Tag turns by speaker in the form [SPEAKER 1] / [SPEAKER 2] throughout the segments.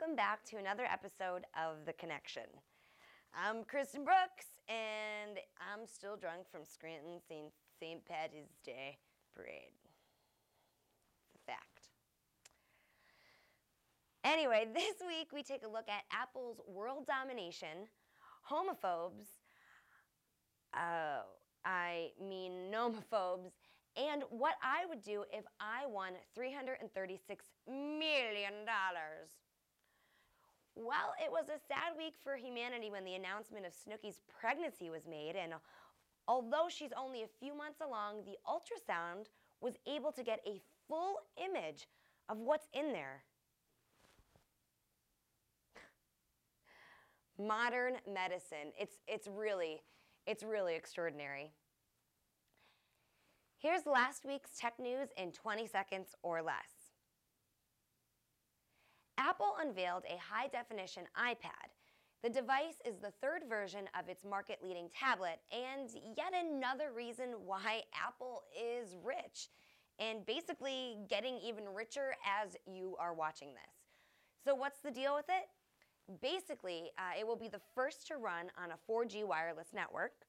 [SPEAKER 1] welcome back to another episode of The Connection. I'm Kristen Brooks, and I'm still drunk from Scranton St. Patty's Day parade. It's a fact. Anyway, this week we take a look at Apple's world domination, homophobes, nomophobes, and what I would do if I won $336 million. Well, it was a sad week for humanity when the announcement of Snooki's pregnancy was made, and although she's only a few months along, the ultrasound was able to get a full image of what's in there. Modern medicine, it's really extraordinary. Here's last week's tech news in 20 seconds or less. Apple unveiled a high-definition iPad. The device is the third version of its market-leading tablet, and yet another reason why Apple is rich, and basically getting even richer as you are watching this. So what's the deal with it? Basically, it will be the first to run on a 4G wireless network.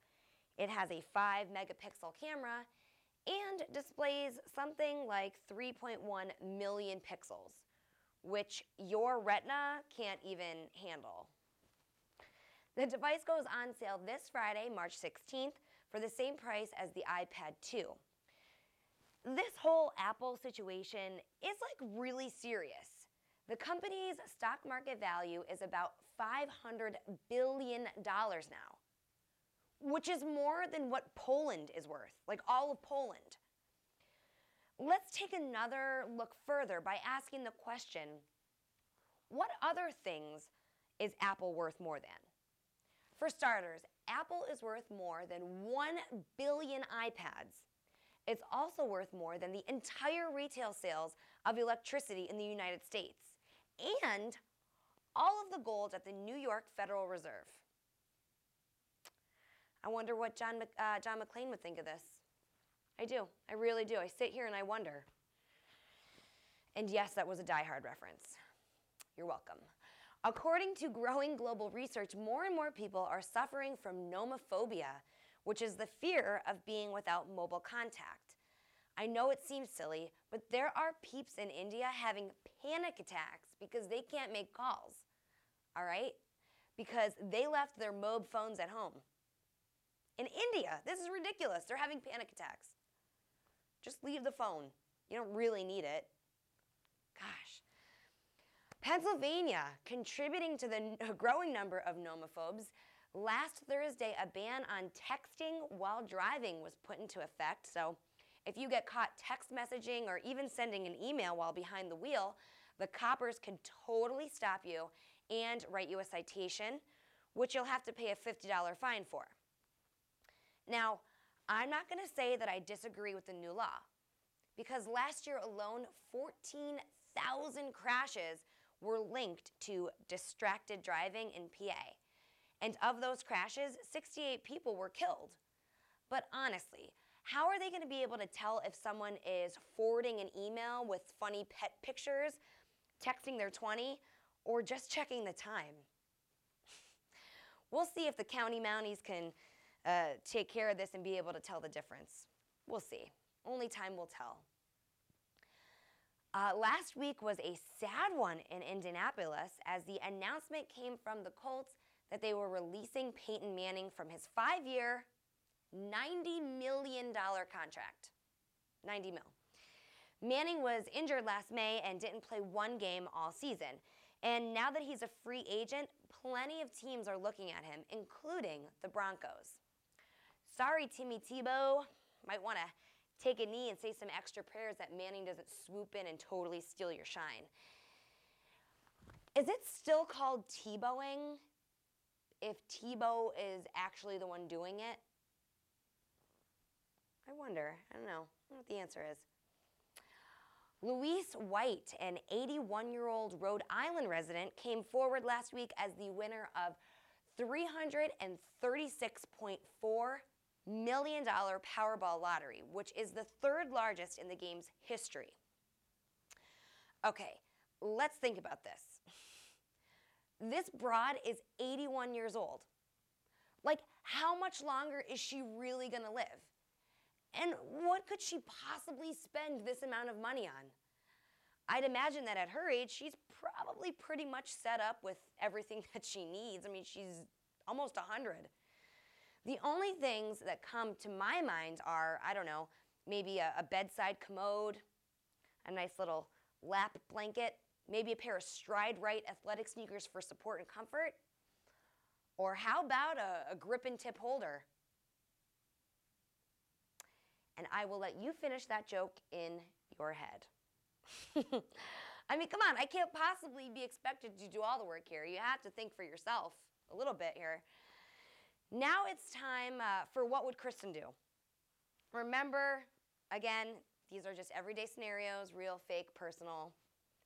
[SPEAKER 1] It has a 5-megapixel camera and displays something like 3.1 million pixels, which your retina can't even handle. The device goes on sale this Friday, March 16th, for the same price as the iPad 2. This whole Apple situation is really serious. The company's stock market value is about $500 billion now, which is more than what Poland is worth, all of Poland. Let's take another look further by asking the question, what other things is Apple worth more than? For starters, Apple is worth more than 1 billion iPads. It's also worth more than the entire retail sales of electricity in the United States and all of the gold at the New York Federal Reserve. I wonder what John McClane would think of this. I do. I really do. I sit here and I wonder. And yes, that was a Die Hard reference. You're welcome. According to growing global research, more and more people are suffering from nomophobia, which is the fear of being without mobile contact. I know it seems silly, but there are peeps in India having panic attacks because they can't make calls. All right? Because they left their mob phones at home. In India, this is ridiculous. They're having panic attacks. Just leave the phone. You don't really need it. Gosh. Pennsylvania, contributing to the growing number of nomophobes, last Thursday, a ban on texting while driving was put into effect. So if you get caught text messaging or even sending an email while behind the wheel, the coppers can totally stop you and write you a citation, which you'll have to pay a $50 fine for. Now, I'm not going to say that I disagree with the new law, because last year alone, 14,000 crashes were linked to distracted driving in PA. And of those crashes, 68 people were killed. But honestly, how are they going to be able to tell if someone is forwarding an email with funny pet pictures, texting their 20, or just checking the time? We'll see if the county mounties can take care of this and be able to tell the difference. We'll see. Only time will tell. Last week was a sad one in Indianapolis as the announcement came from the Colts that they were releasing Peyton Manning from his 5-year, $90 million contract. 90 mil. Manning was injured last May and didn't play one game all season. And now that he's a free agent, plenty of teams are looking at him, including the Broncos. Sorry, Timmy Tebow. Might want to take a knee and say some extra prayers that Manning doesn't swoop in and totally steal your shine. Is it still called Tebowing if Tebow is actually the one doing it? I wonder. I don't know. I don't know what the answer is. Louise White, an 81-year-old Rhode Island resident, came forward last week as the winner of $336.4 million Powerball lottery, which is the third largest in the game's history. Okay, let's think about this. This broad is 81 years old. Like, how much longer is she really gonna live? And what could she possibly spend this amount of money on? I'd imagine that at her age, she's probably pretty much set up with everything that she needs. I mean, she's almost 100. The only things that come to my mind are, I don't know, maybe a bedside commode, a nice little lap blanket, maybe a pair of Stride Right athletic sneakers for support and comfort, or how about a grip and tip holder? And I will let you finish that joke in your head. I mean, come on, I can't possibly be expected to do all the work here. You have to think for yourself a little bit here. Now it's time for what would Kristen do? Remember, again, these are just everyday scenarios, real, fake, personal.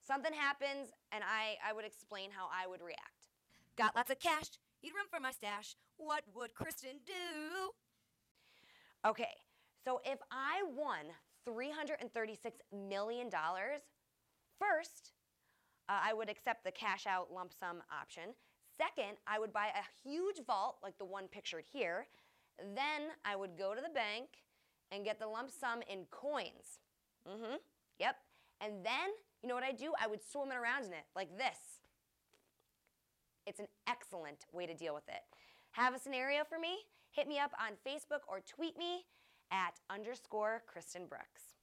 [SPEAKER 1] Something happens, and I would explain how I would react.
[SPEAKER 2] Got lots of cash, need room for my stash. What would Kristen do?
[SPEAKER 1] Okay, so if I won $336 million, first, I would accept the cash out lump sum option. Second, I would buy a huge vault like the one pictured here. Then I would go to the bank and get the lump sum in coins. Yep. And then, you know what I do? I would swim it around in it like this. It's an excellent way to deal with it. Have a scenario for me? Hit me up on Facebook or tweet me at _Kristen Brooks.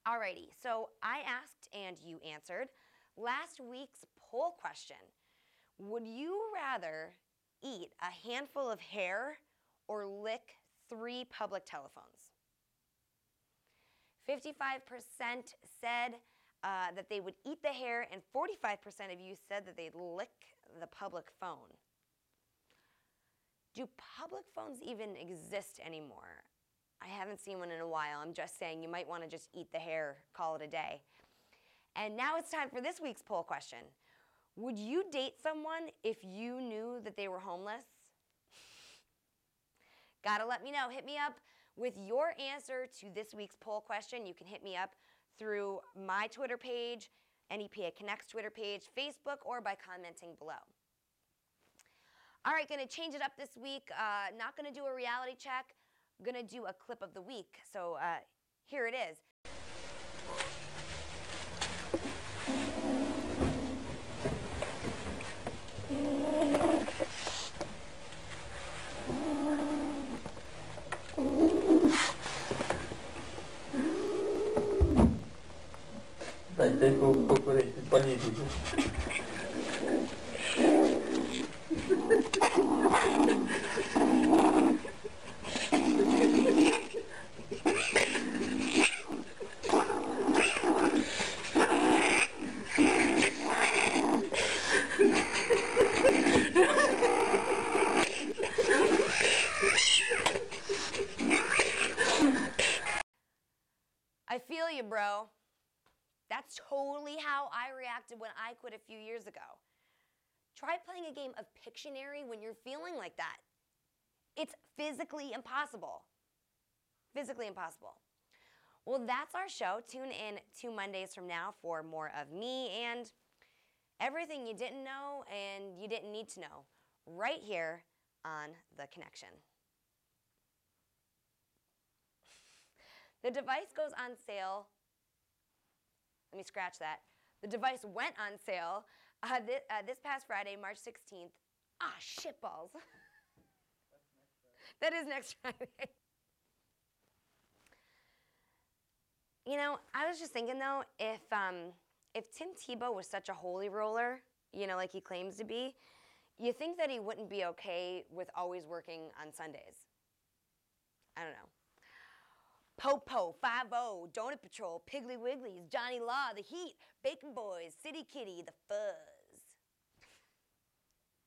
[SPEAKER 1] Alrighty, so I asked and you answered last week's poll question. Would you rather eat a handful of hair or lick 3 public telephones? 55% said that they would eat the hair, and 45% of you said that they'd lick the public phone. Do public phones even exist anymore? I haven't seen one in a while. I'm just saying you might want to just eat the hair, call it a day. And now it's time for this week's poll question. Would you date someone if you knew that they were homeless? Gotta let me know. Hit me up with your answer to this week's poll question. You can hit me up through my Twitter page, NEPA Connect's Twitter page, Facebook, or by commenting below. All right, gonna change it up this week. Not gonna do a reality check. Gonna do a clip of the week. So here it is.
[SPEAKER 3] Dai un poco di politico.
[SPEAKER 1] I feel you, bro. That's totally how I reacted when I quit a few years ago. Try playing a game of Pictionary when you're feeling like that. It's physically impossible. Physically impossible. Well, that's our show. Tune in 2 Mondays from now for more of me and everything you didn't know and you didn't need to know right here on The Connection. The device goes on sale. Let me scratch that. The device went on sale this past Friday, March 16th. Ah, shitballs. That is next Friday. You know, I was just thinking though, if Tim Tebow was such a holy roller, you know, like he claims to be, you think that he wouldn't be okay with always working on Sundays. I don't know. Popo, 5-0, Donut Patrol, Piggly Wigglies, Johnny Law, The Heat, Bacon Boys, City Kitty, The Fuzz.